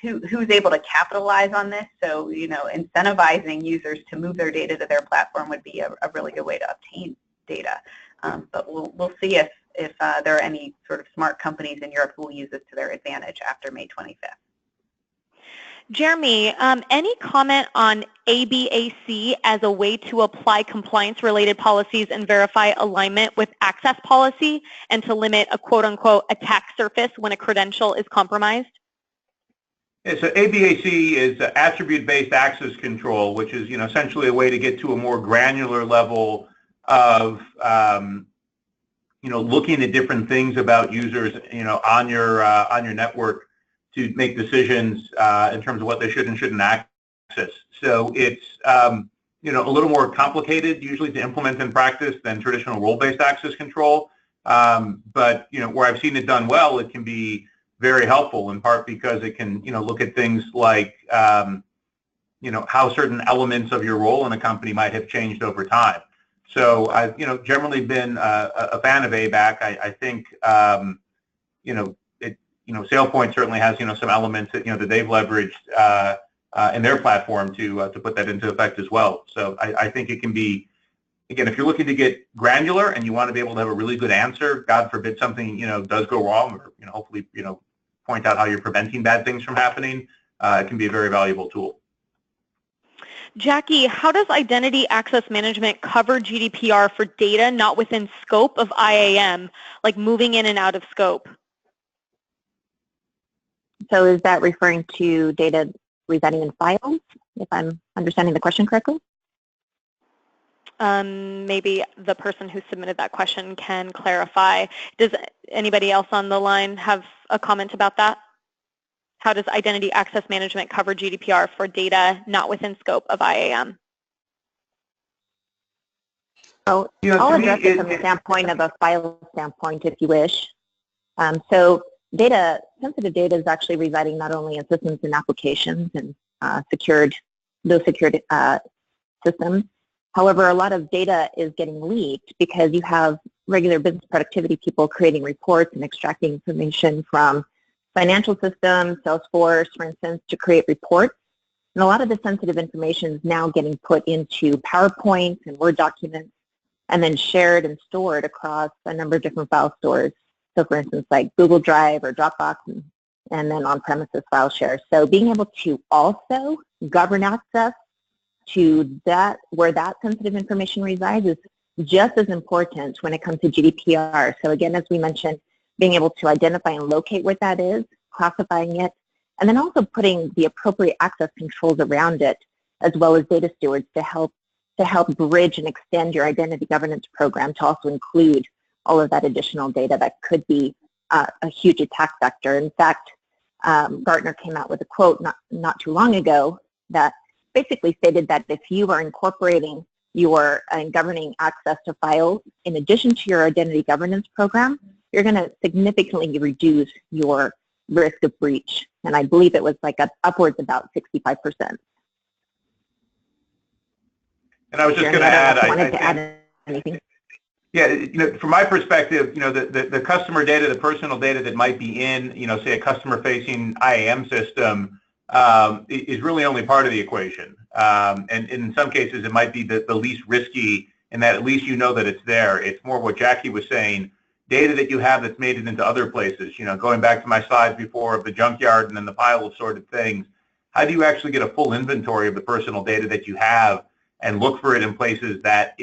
who's able to capitalize on this. So, you know, incentivizing users to move their data to their platform would be a really good way to obtain data. But we'll see if there are any sort of smart companies in Europe who will use this to their advantage after May 25th. Jeremy, any comment on ABAC as a way to apply compliance-related policies and verify alignment with access policy, and to limit a quote-unquote attack surface when a credential is compromised? Yeah, so ABAC is attribute-based access control, which is, you know, essentially a way to get to a more granular level of you know, looking at different things about users, you know, on your network to make decisions in terms of what they should and shouldn't access. So it's you know, a little more complicated usually to implement in practice than traditional role-based access control. But you know, where I've seen it done well, it can be very helpful, in part because it can, you know, look at things like you know, how certain elements of your role in a company might have changed over time. So I've, you know, generally been a fan of ABAC. I think you know, SailPoint certainly has, you know, some elements that, you know, that they've leveraged in their platform to put that into effect as well. So I think it can be again, if you're looking to get granular and you want to be able to have a really good answer, God forbid something, does go wrong, or, hopefully, point out how you're preventing bad things from happening, it can be a very valuable tool. Jackie, how does identity access management cover GDPR for data not within scope of IAM, like moving in and out of scope? So is that referring to data residing in files, if I'm understanding the question correctly? Maybe the person who submitted that question can clarify. Does anybody else on the line have a comment about that? How does identity access management cover GDPR for data not within scope of IAM? So I'll address it from the standpoint of a file standpoint, if you wish. So sensitive data is actually residing not only in systems and applications and secured systems. However, a lot of data is getting leaked because you have regular business productivity people creating reports and extracting information from financial systems, Salesforce, for instance, to create reports. And a lot of the sensitive information is now getting put into PowerPoints and Word documents and then shared and stored across a number of different file stores. So for instance, like Google Drive or Dropbox and then on-premises file shares. So being able to also govern access to that, where that sensitive information resides, is just as important when it comes to GDPR. So again, as we mentioned, being able to identify and locate what that is, classifying it, and then also putting the appropriate access controls around it, as well as data stewards to help bridge and extend your identity governance program to also include all of that additional data that could be a huge attack vector. In fact, Gartner came out with a quote not too long ago that basically stated that if you are incorporating your governing access to files in addition to your identity governance program, you're going to significantly reduce your risk of breach. And I believe it was like upwards about 65%. And I was just going to add, I wanted to add anything. Yeah, from my perspective, the customer data, the personal data that might be in, say a customer-facing IAM system is really only part of the equation. And in some cases, it might be the least risky in that at least you know that it's there. It's more what Jackie was saying, data that you have that's made it into other places. Going back to my slides before of the junkyard and then the pile of sorted things, how do you actually get a full inventory of the personal data that you have and look for it in places that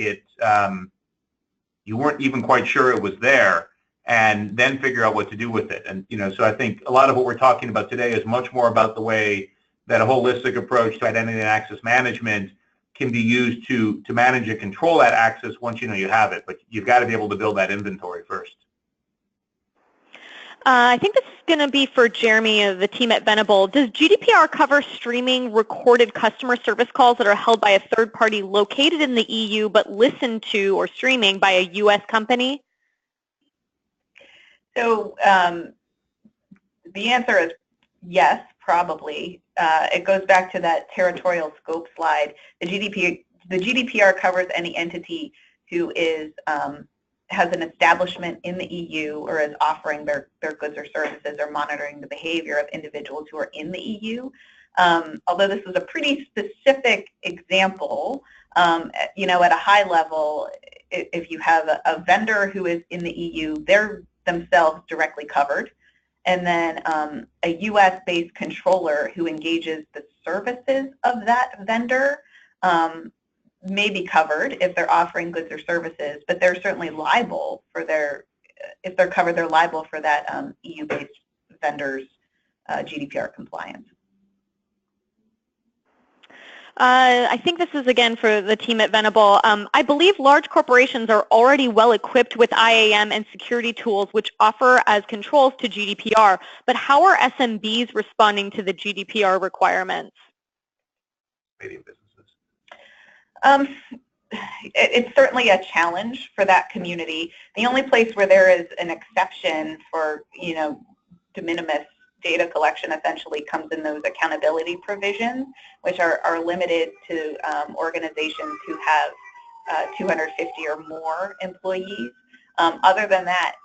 you weren't even quite sure it was there, and then figure out what to do with it. And so I think a lot of what we're talking about today is much more about the way that a holistic approach to identity and access management can be used to manage and control that access once you know you have it. But you've got to be able to build that inventory first. I think this is going to be for Jeremy of the team at Venable. Does GDPR cover streaming recorded customer service calls that are held by a third party located in the EU but listened to or streaming by a U.S. company? So the answer is yes, probably. It goes back to that territorial scope slide. The GDPR covers any entity who is has an establishment in the EU or is offering their goods or services or monitoring the behavior of individuals who are in the EU. Although this is a pretty specific example, at a high level, if you have a vendor who is in the EU, they're themselves directly covered. And then a US-based controller who engages the services of that vendor may be covered if they're offering goods or services, but they're certainly liable for if they're covered, they're liable for that EU-based vendor's GDPR compliance. I think this is again for the team at Venable. I believe large corporations are already well equipped with IAM and security tools which offer as controls to GDPR, but how are SMBs responding to the GDPR requirements? Medium businesses. It's certainly a challenge for that community. The only place where there is an exception for, de minimis data collection essentially comes in those accountability provisions, which are limited to organizations who have 250 or more employees. Other than that,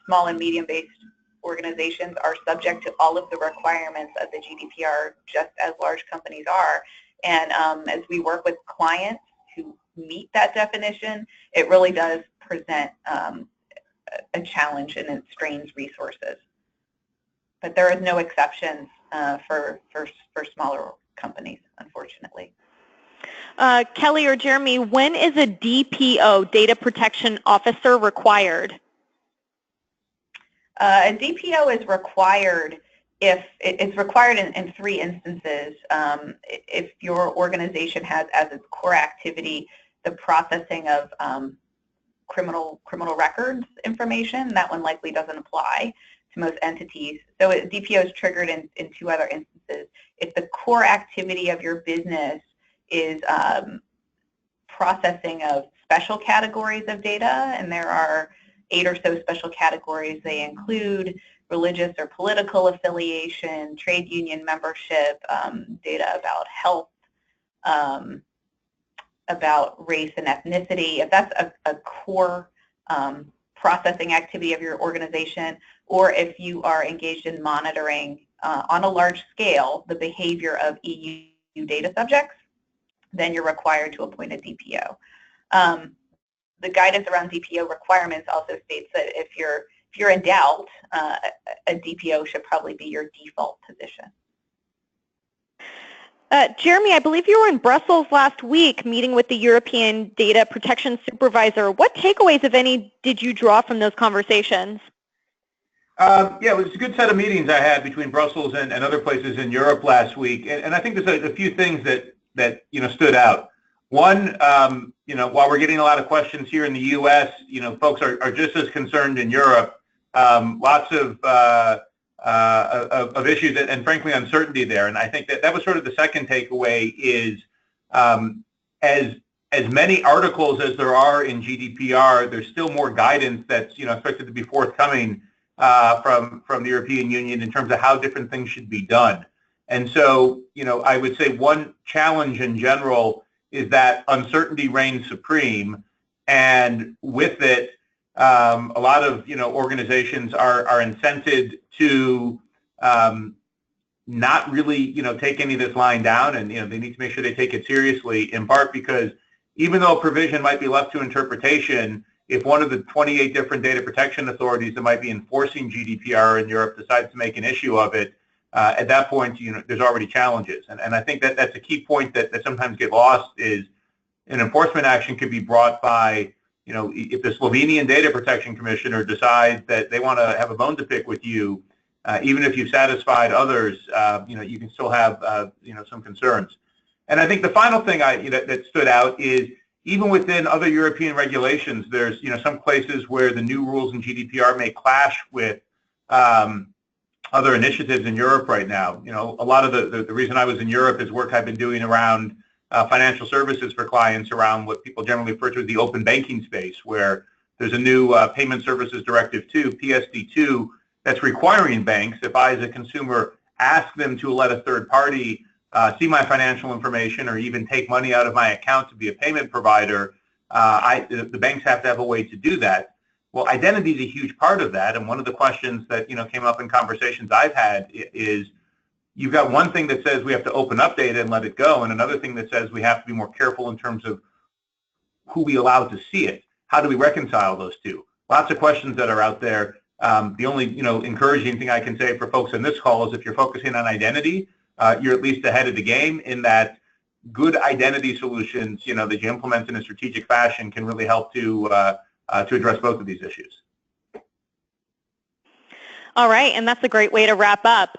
small and medium-based organizations are subject to all of the requirements of the GDPR, just as large companies are. And as we work with clients meet that definition, it really does present a challenge and it strains resources. But there is no exceptions for smaller companies, unfortunately. Kelly or Jeremy, when is a DPO, Data Protection Officer, required? A DPO is required if it's required in 3 instances. If your organization has as its core activity the processing of criminal records information, that one likely doesn't apply to most entities. So DPO is triggered in 2 other instances. If the core activity of your business is processing of special categories of data, and there are 8 or so special categories. They include religious or political affiliation, trade union membership, data about health, about race and ethnicity. If that's a core processing activity of your organization, or if you are engaged in monitoring on a large scale the behavior of EU data subjects, then you're required to appoint a DPO. The guidance around DPO requirements also states that if you're in doubt, a DPO should probably be your default position. Jeremy, I believe you were in Brussels last week meeting with the European Data Protection Supervisor. What takeaways, if any, did you draw from those conversations? Yeah, it was a good set of meetings I had between Brussels and other places in Europe last week, and I think there's a few things that stood out. One, while we're getting a lot of questions here in the U.S., folks are just as concerned in Europe. Lots of issues and frankly uncertainty there, and I think that was sort of the second takeaway is as many articles as there are in GDPR, there's still more guidance that's expected to be forthcoming from the European Union in terms of how different things should be done. And so, I would say one challenge in general is that uncertainty reigns supreme, and with it, a lot of organizations are incented to not really take any of this lying down, and they need to make sure they take it seriously. In part because even though a provision might be left to interpretation, if one of the 28 different data protection authorities that might be enforcing GDPR in Europe decides to make an issue of it, at that point, there's already challenges. And I think that's a key point that sometimes get lost is an enforcement action could be brought by, if the Slovenian Data Protection Commissioner decides that they want to have a bone to pick with you, even if you've satisfied others, you can still have, some concerns. And I think the final thing that stood out is even within other European regulations, there's, some places where the new rules in GDPR may clash with other initiatives in Europe right now. A lot of the reason I was in Europe is work I've been doing around financial services for clients around what people generally refer to as the open banking space, where there's a new Payment Services Directive 2, PSD2, that's requiring banks, if I as a consumer ask them to let a third party see my financial information or even take money out of my account to be a payment provider, the banks have to have a way to do that. Well, identity is a huge part of that, and one of the questions that came up in conversations I've had is you've got one thing that says we have to open up data and let it go, and another thing that says we have to be more careful in terms of who we allow to see it. How do we reconcile those two? Lots of questions that are out there. The only encouraging thing I can say for folks in this call is if you're focusing on identity, you're at least ahead of the game in that good identity solutions that you implement in a strategic fashion can really help to address both of these issues. All right, and that's a great way to wrap up.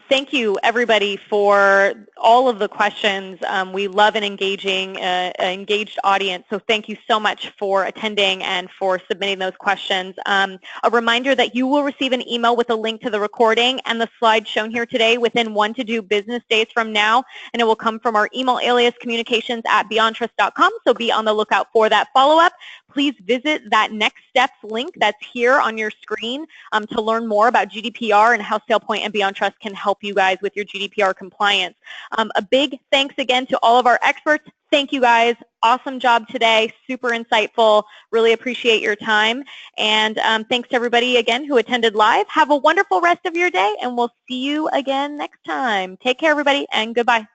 Thank you, everybody, for all of the questions. We love an engaged audience, so thank you so much for attending and for submitting those questions. A reminder that you will receive an email with a link to the recording and the slides shown here today within 1 to 2 business days from now, and it will come from our email alias communications@beyondtrust.com, so be on the lookout for that follow-up. Please visit that next steps link that's here on your screen to learn more about GDPR and how SailPoint and Beyond Trust can help you guys with your GDPR compliance. A big thanks again to all of our experts. Thank you guys. Awesome job today. Super insightful. Really appreciate your time. And thanks to everybody again who attended live. Have a wonderful rest of your day, and we'll see you again next time. Take care, everybody, and goodbye.